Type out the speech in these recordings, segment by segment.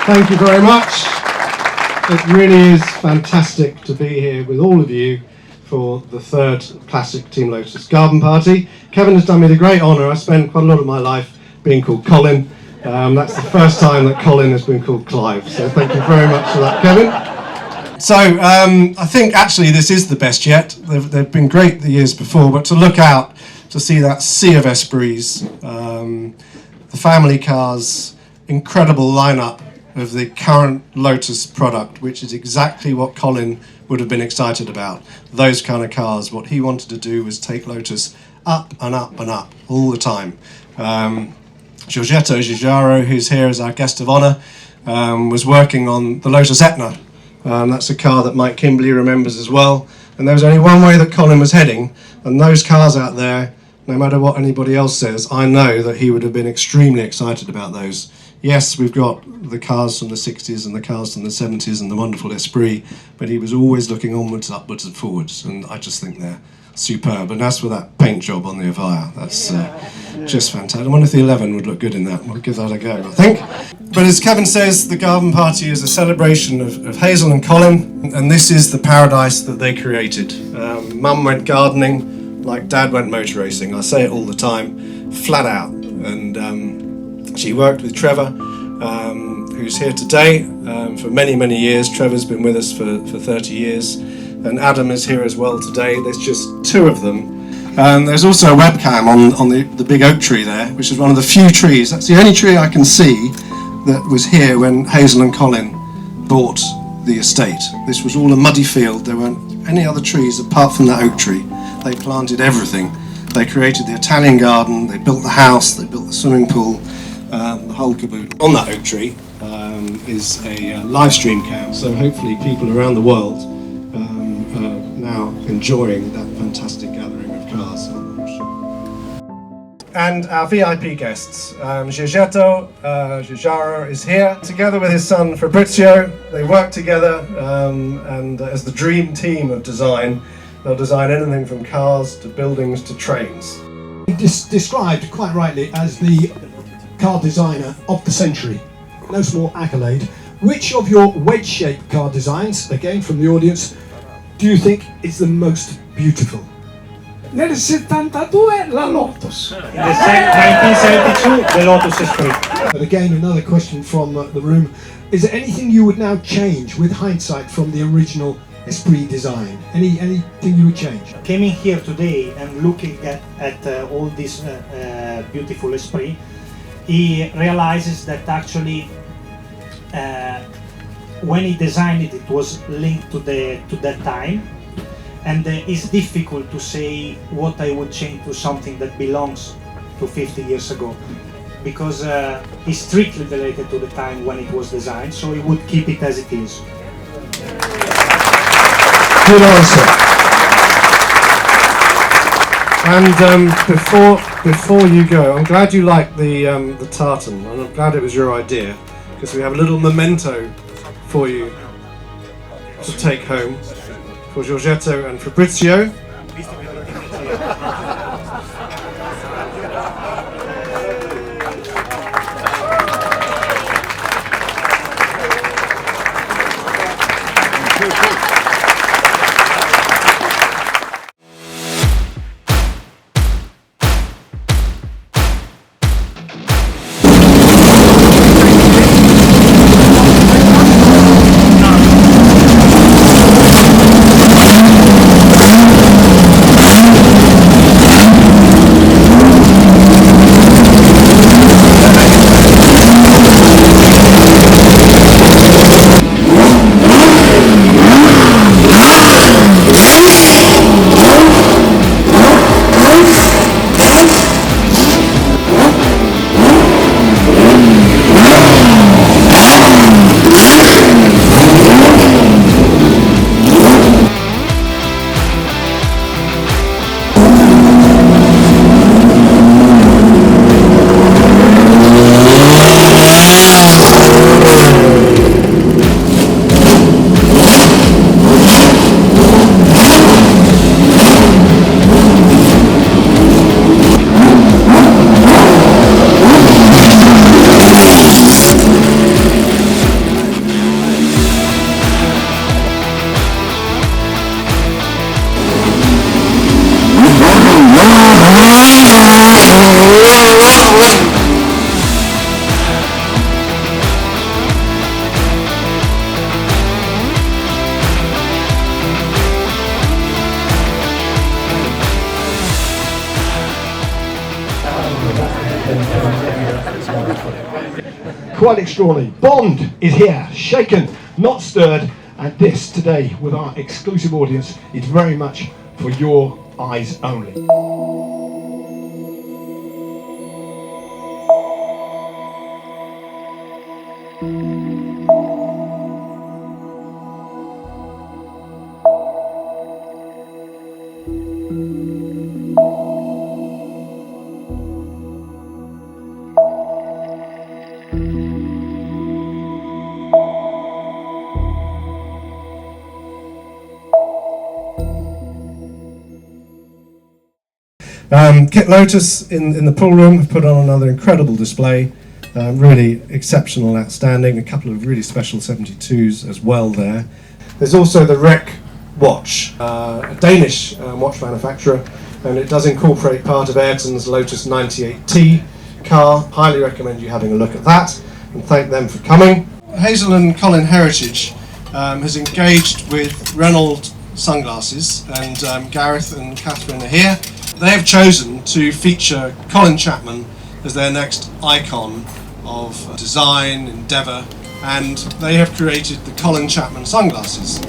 Thank you very much. It really is fantastic to be here with all of you for the third classic Team Lotus Garden Party. Kevin has done me the great honour. I spent quite a lot of my life being called Colin. That's the first time that Colin has been called Clive, so thank you very much for that, Kevin. So I think actually this is the best yet. They've been great the years before, but to look out to see that sea of Esprits, the family cars, incredible lineup of the current Lotus product, which is exactly what Colin would have been excited about. Those kind of cars. What he wanted to do was take Lotus up and up and up all the time. Giorgetto Giugiaro, who's here as our guest of honour, was working on the Lotus Etna. That's a car that Mike Kimberley remembers as well. And there was only one way that Colin was heading, and those cars out there, no matter what anybody else says, I know that he would have been extremely excited about those. Yes, we've got the cars from the 60s and the cars from the 70s and the wonderful Esprit, but he was always looking onwards, upwards and forwards, and I just think they're superb. And as for that paint job on the Avaya, that's just fantastic. I wonder if the 11 would look good in that. We'll give that a go, I think. But as Kevin says, the garden party is a celebration of Hazel and Colin, and this is the paradise that they created. Mum went gardening like Dad went motor racing. I say it all the time, flat out. And she worked with Trevor, who's here today for many, many years. Trevor's been with us for 30 years. And Adam is here as well today. There's just two of them. And there's also a webcam on the big oak tree there, which is one of the few trees. That's the only tree I can see that was here when Hazel and Colin bought the estate. This was all a muddy field. There weren't any other trees apart from that oak tree. They planted everything. They created the Italian garden, they built the house, they built the swimming pool, the whole caboodle. On that oak tree is a live stream cam, so hopefully people around the world are now enjoying that fantastic gathering of cars. And our VIP guests, Giorgetto Giugiaro is here, together with his son Fabrizio. They work together and as the dream team of design. They'll design anything from cars to buildings to trains. Described quite rightly as the car designer of the century. No small accolade. Which of your wedge-shaped car designs, again from the audience, do you think is the most beautiful? Nel 72 la Lotus. In the 1972 the Lotus Esprit. But again, another question from the room. Is there anything you would now change with hindsight from the original Esprit design? Anything you would change? Coming here today and looking at all this beautiful Esprit, he realizes that actually when he designed it, it was linked to that time, and it's difficult to say what I would change to something that belongs to 50 years ago, because it's strictly related to the time when it was designed, so he would keep it as it is. Good answer. And before you go, I'm glad you liked the tartan, and I'm glad it was your idea, because we have a little memento for you to take home for Giorgetto and Fabrizio. Quite extraordinary. Bond is here, shaken, not stirred, and this today with our exclusive audience is very much for your eyes only. Kit Lotus in the pool room have put on another incredible display, really exceptional, outstanding, a couple of really special 72s as well there. There's also the Rec watch, a Danish watch manufacturer, and it does incorporate part of Ayrton's Lotus 98T car. Highly recommend you having a look at that, and thank them for coming. Hazel and Colin Heritage has engaged with Reynolds Sunglasses, and Gareth and Catherine are here. They have chosen to feature Colin Chapman as their next icon of design, endeavour, and they have created the Colin Chapman sunglasses.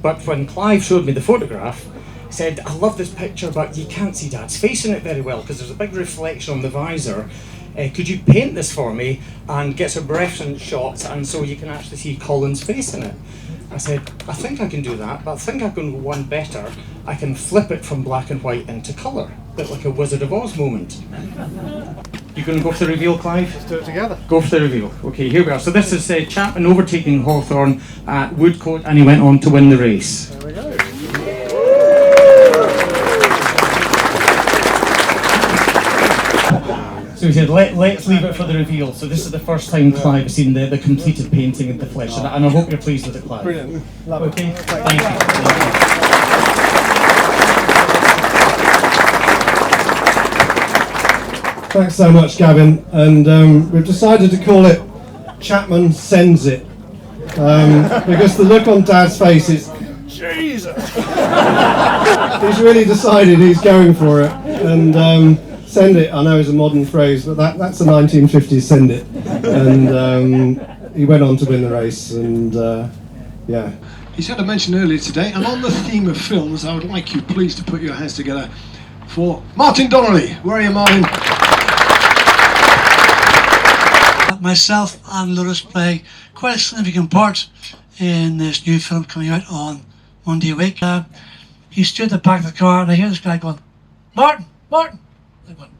But when Clive showed me the photograph, he said, I love this picture, but you can't see Dad's face in it very well because there's a big reflection on the visor. Could you paint this for me and get some reference shots and so you can actually see Colin's face in it? I said, I think I can do that, but I think I can go one better. I can flip it from black and white into colour, a bit like a Wizard of Oz moment. You going to go for the reveal, Clive? Let's do it together. Go for the reveal. Okay, here we are. So this is Chapman overtaking Hawthorne at Woodcote, and he went on to win the race. There we go. So he said, let's leave it for the reveal. So this is the first time Clive has seen the completed painting in the flesh, and I hope you're pleased with it, Clive. Brilliant. Love it. Okay, thank you. Thanks so much, Gavin. And we've decided to call it Chapman Sends It. Because the look on Dad's face is, Jesus! He's really decided he's going for it. And send it, I know is a modern phrase, but that's a 1950s send it. And he went on to win the race, and yeah. He's had a mention earlier today, and on the theme of films, I would like you please to put your hands together for Martin Donnelly. Where are you, Martin? Myself and Lotus play quite a significant part in this new film coming out on Monday a week. He stood at the back of the car, and I hear this guy going, Martin, Martin. I went,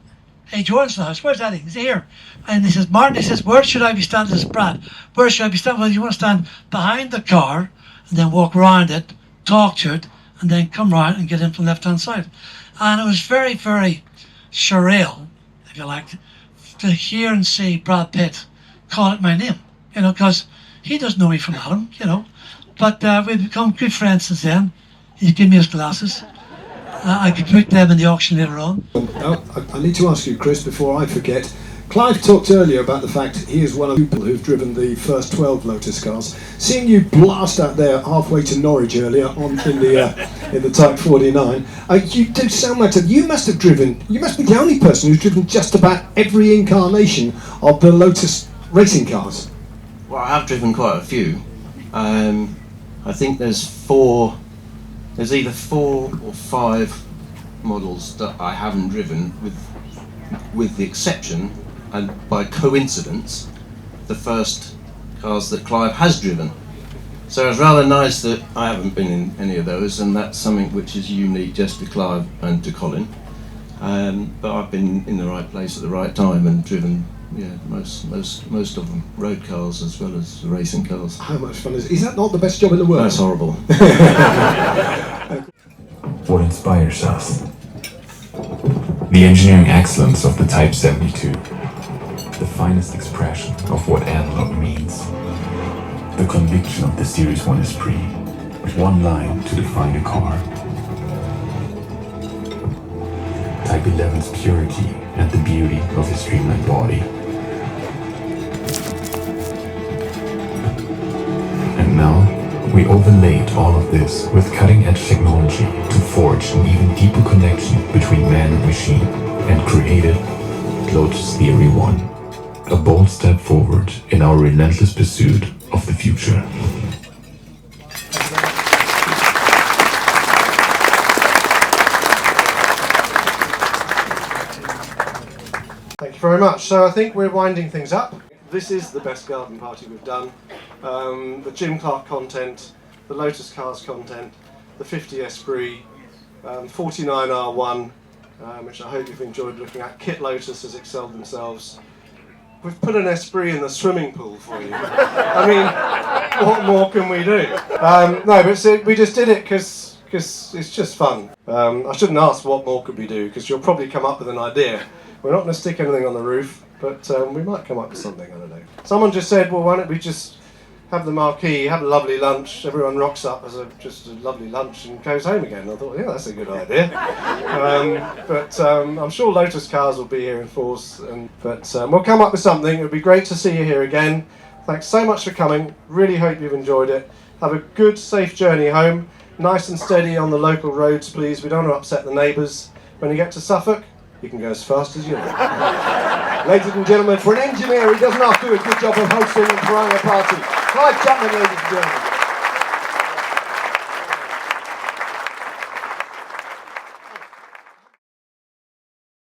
hey, George's in the house. Where's Daddy? He's here. And he says, Martin, he says, where should I be standing? This is Brad. Where should I be standing? Well, you want to stand behind the car and then walk around it, talk to it, and then come round and get in from the left-hand side. And it was very, very surreal, if you like, to hear and see Brad Pitt call it my name, you know, because he doesn't know me from Adam, you know. But we've become good friends since then. He's given me his glasses. I could put them in the auction later on. I need to ask you, Chris, before I forget. Clive talked earlier about the fact he is one of the people who've driven the first 12 Lotus cars. Seeing you blast out there halfway to Norwich earlier on in the Type 49, you do so much. You must have driven. You must be the only person who's driven just about every incarnation of the Lotus racing cars. Well, I have driven quite a few. I think there's either 4 or 5 models that I haven't driven, with the exception, and by coincidence, the first cars that Clive has driven. So it's rather nice that I haven't been in any of those, and that's something which is unique just to Clive and to Colin. But I've been in the right place at the right time and driven, yeah, most of them, road cars as well as racing cars. How much fun is that? Not the best job in the world? That's horrible. What inspires us? The engineering excellence of the Type 72, the finest expression of what analog means, the conviction of the Series 1 Esprit, with one line to define a car. Type 11's purity and the beauty of his streamlined body. And now, we overlaid all of this with cutting-edge technology to forge an even deeper connection between man and machine, and created Lotus Theory 1, a bold step forward in our relentless pursuit of the future. Thank you very much. So I think we're winding things up. This is the best garden party we've done. The Jim Clark content, the Lotus Cars content, the 50 Esprit, 49R1, which I hope you've enjoyed looking at. Kit Lotus has excelled themselves. We've put an Esprit in the swimming pool for you. I mean, what more can we do? No, but so we just did it because it's just fun. I shouldn't ask what more could we do, because you'll probably come up with an idea. We're not going to stick anything on the roof, but we might come up with something, I don't know. Someone just said, well, why don't we just have the marquee, have a lovely lunch, everyone rocks up as just a lovely lunch and goes home again. I thought, yeah, that's a good idea. But I'm sure Lotus Cars will be here in force, but we'll come up with something. It would be great to see you here again. Thanks so much for coming. Really hope you've enjoyed it. Have a good, safe journey home. Nice and steady on the local roads, please. We don't want to upset the neighbours. When you get to Suffolk, you can go as fast as you like. Ladies and gentlemen, for an engineer, he doesn't have to do a good job of hosting and throwing a party. Clive Chapman, ladies and gentlemen.